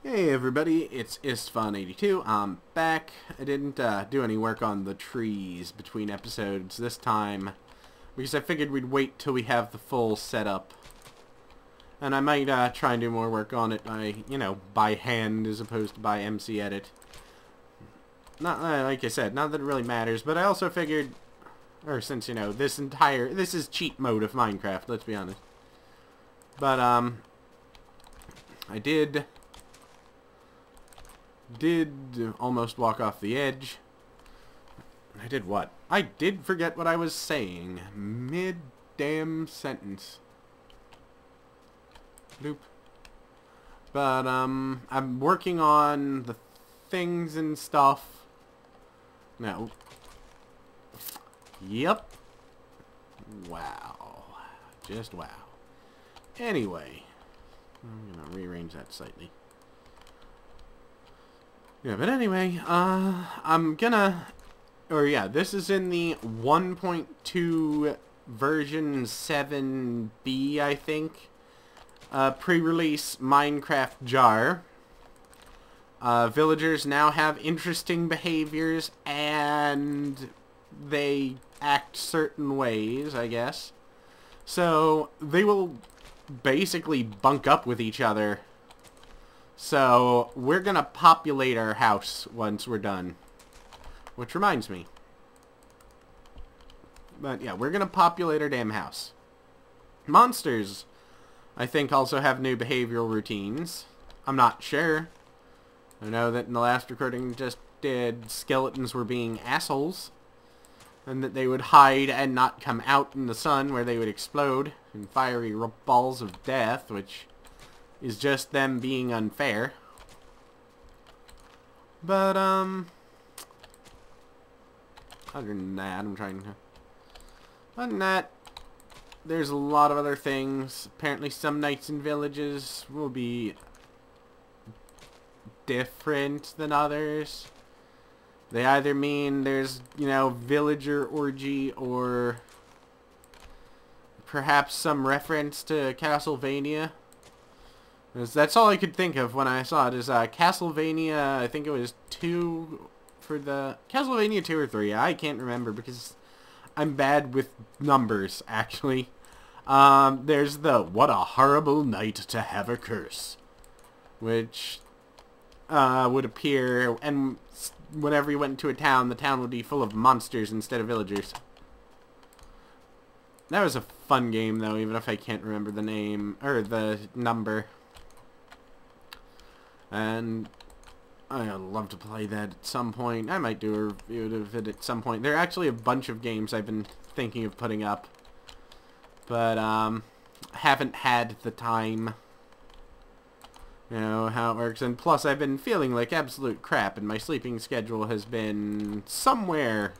Hey everybody, it's Istfun82. I'm back. I didn't do any work on the trees between episodes this time because I figured we'd wait till we have the full setup. And I might try and do more work on it by, by hand as opposed to by MC Edit. Not like I said, not that it really matters, but I also figured, or since, this is cheat mode of Minecraft, let's be honest. But, I did almost walk off the edge. I did what? I did forget what I was saying. Mid-damn sentence. Bloop. But, I'm working on the things and stuff. No. Yep. Wow. Just wow. Anyway. I'm gonna rearrange that slightly. Yeah, but anyway, this is in the 1.2 version 7B, I think, pre-release Minecraft jar. Villagers now have interesting behaviors, and they act certain ways, I guess. So, they will basically bunk up with each other. So, we're gonna populate our house once we're done. Which reminds me. But yeah, we're gonna populate our damn house. Monsters, I think, also have new behavioral routines. I'm not sure. I know that in the last recording just did, skeletons were being assholes. And that they would hide and not come out in the sun where they would explode in fiery balls of death, which is just them being unfair. But, other than that, other than that, there's a lot of other things. Apparently some nights in villages will be different than others. They either mean there's, villager orgy, or perhaps some reference to Castlevania. That's all I could think of when I saw it, is Castlevania, I think it was 2 for the... Castlevania 2 or 3, I can't remember because I'm bad with numbers, actually. There's the "What a horrible night to have a curse," which would appear, and whenever you went into a town, the town would be full of monsters instead of villagers. That was a fun game, though, even if I can't remember the name, or the number. And I'd love to play that at some point. I might do a review of it at some point. There are actually a bunch of games I've been thinking of putting up, but haven't had the time. You know how it works, and plus I've been feeling like absolute crap, and my sleeping schedule has been somewhere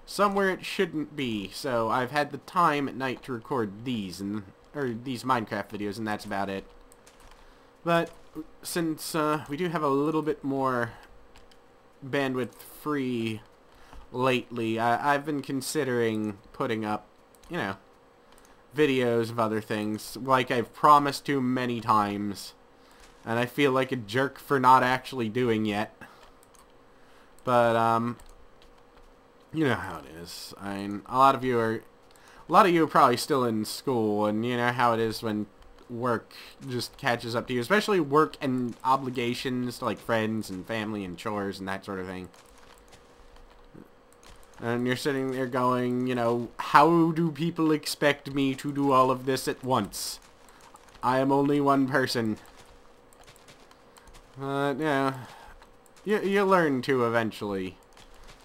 it shouldn't be. So I've had the time at night to record these Minecraft videos, and that's about it. But since we do have a little bit more bandwidth free lately, I've been considering putting up, videos of other things, like I've promised to many times. And I feel like a jerk for not actually doing yet. But, you know how it is. I mean, a lot of you are probably still in school, and you know how it is when work just catches up to you, especially work and obligations to, like, friends and family and chores and that sort of thing. And you're sitting there going, how do people expect me to do all of this at once? I am only one person. Yeah, you learn to eventually,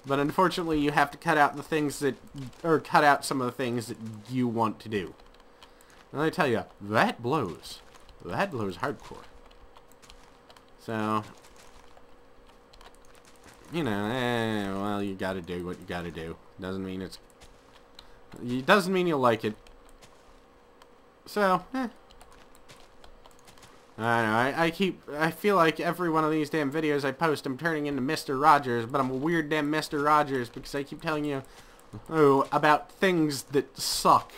but unfortunately you have to cut out cut out some of the things that you want to do. And I tell you, that blows hardcore. So, well, you gotta do what you gotta do. Doesn't mean you'll like it. So, I don't know, I feel like every one of these damn videos I post, I'm turning into Mr. Rogers, but I'm a weird damn Mr. Rogers because I keep telling you, about things that suck.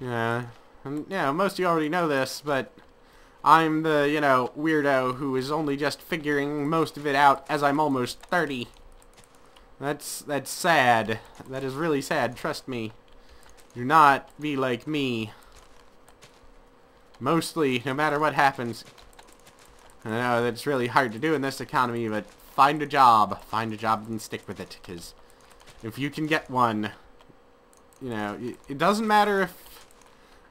Yeah, and, most of you already know this, but I'm the, you know, weirdo who is only just figuring most of it out as I'm almost 30. That's sad. That is really sad, trust me. Do not be like me. Mostly, no matter what happens. I know that's really hard to do in this economy, but find a job. Find a job and stick with it, because if you can get one, you know, it doesn't matter if...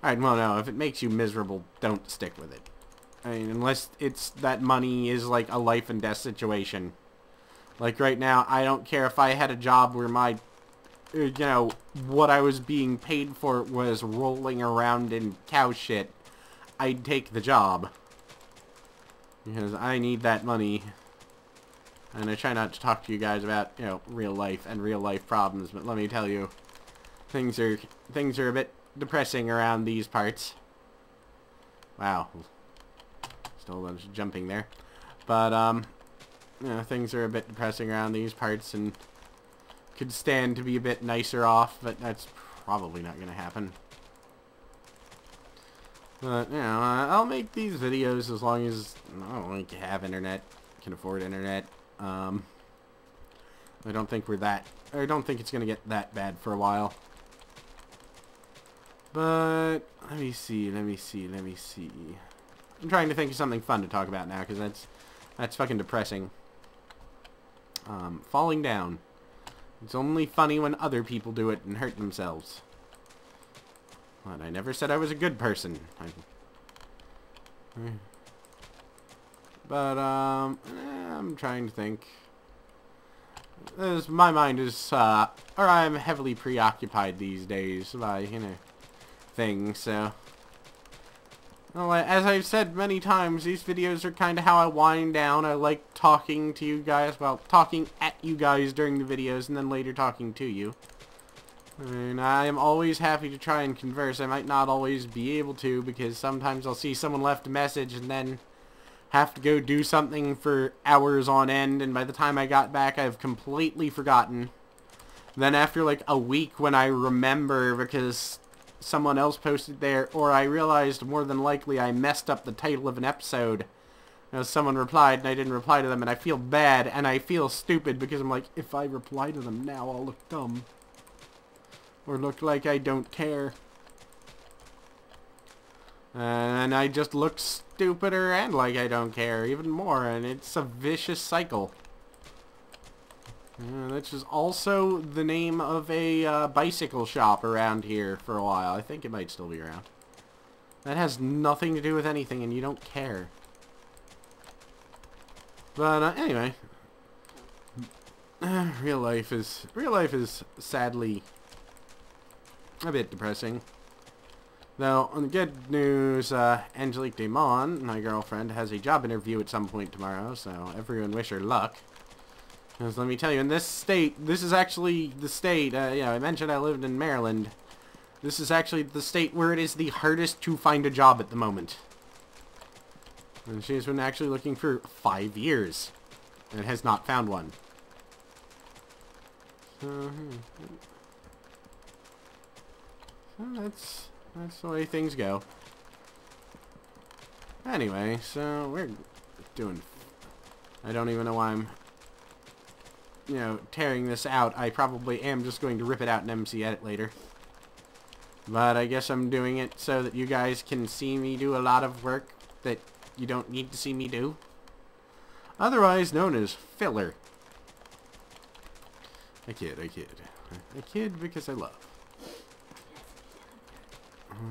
Alright, well, no, if it makes you miserable, don't stick with it. I mean, unless it's that money is like a life and death situation. Like right now, I don't care if I had a job where my, you know, what I was being paid for was rolling around in cow shit. I'd take the job. Because I need that money. And I try not to talk to you guys about, you know, real life and real life problems, but let me tell you, things are a bit depressing around these parts. Wow. Still a bunch of jumping there. But, you know, things are a bit depressing around these parts and could stand to be a bit nicer off, but that's probably not going to happen. But, you know, I'll make these videos as long as I don't like to have internet, can afford internet. I don't think I don't think it's going to get that bad for a while. But, let me see. I'm trying to think of something fun to talk about now, because that's fucking depressing. Falling down. It's only funny when other people do it and hurt themselves. But I never said I was a good person. But, I'm trying to think. My mind is, or I'm heavily preoccupied these days by, you know, things, so... Well, as I've said many times, these videos are kind of how I wind down. I like talking to you guys, well, talking at you guys during the videos, and then later talking to you. I mean, I am always happy to try and converse. I might not always be able to, because sometimes I'll see someone left a message and then have to go do something for hours on end, and by the time I got back, I've completely forgotten. Then after like a week, when I remember because someone else posted there, or I realized more than likely I messed up the title of an episode. You know, someone replied and I didn't reply to them, and I feel bad and I feel stupid because I'm like, if I reply to them now, I'll look dumb. Or look like I don't care. And I just look stupider and like I don't care even more, and it's a vicious cycle. Which is also the name of a bicycle shop around here for a while. I think it might still be around. That has nothing to do with anything, and you don't care. But anyway, real life is sadly a bit depressing. Though on the good news, Angelique Desmond, my girlfriend, has a job interview at some point tomorrow, so everyone wish her luck. Because let me tell you, in this state, this is actually the state, yeah, I mentioned I lived in Maryland. This is actually the state where it is the hardest to find a job at the moment. And she's been actually looking for 5 years, and has not found one. So that's the way things go. Anyway, so we're doing... I don't even know why I'm... you know, tearing this out. I probably am just going to rip it out in MC Edit later. But I guess I'm doing it so that you guys can see me do a lot of work that you don't need to see me do. Otherwise known as filler. I kid. I kid because I love.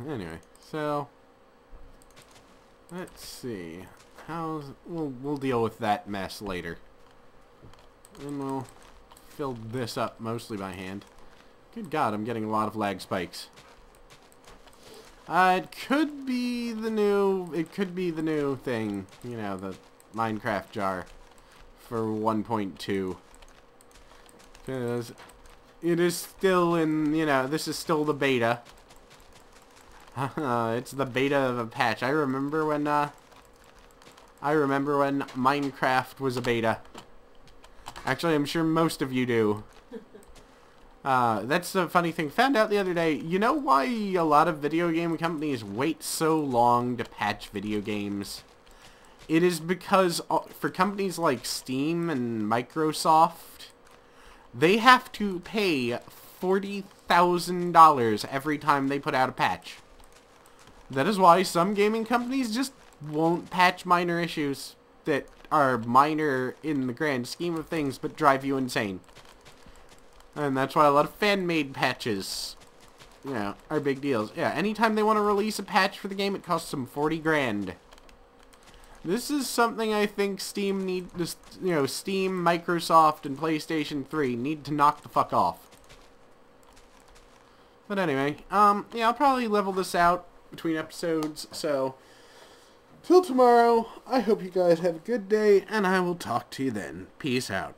Anyway, so... let's see. We'll deal with that mess later. And we'll fill this up mostly by hand. Good God, I'm getting a lot of lag spikes. It could be the new thing, you know, the Minecraft jar for 1.2. Because it is still in, you know, this is still the beta. It's the beta of a patch. I remember when Minecraft was a beta. Actually, I'm sure most of you do. That's the funny thing. Found out the other day, you know why a lot of video game companies wait so long to patch video games? It is because for companies like Steam and Microsoft, they have to pay $40,000 every time they put out a patch. That is why some gaming companies just won't patch minor issues that are minor in the grand scheme of things but drive you insane. And that's why a lot of fan-made patches, you know, are big deals. Yeah, anytime they want to release a patch for the game, it costs them 40 grand. This is something I think Steam Steam, Microsoft, and PlayStation 3 need to knock the fuck off. But anyway, yeah, I'll probably level this out between episodes, so till tomorrow, I hope you guys have a good day, and I will talk to you then. Peace out.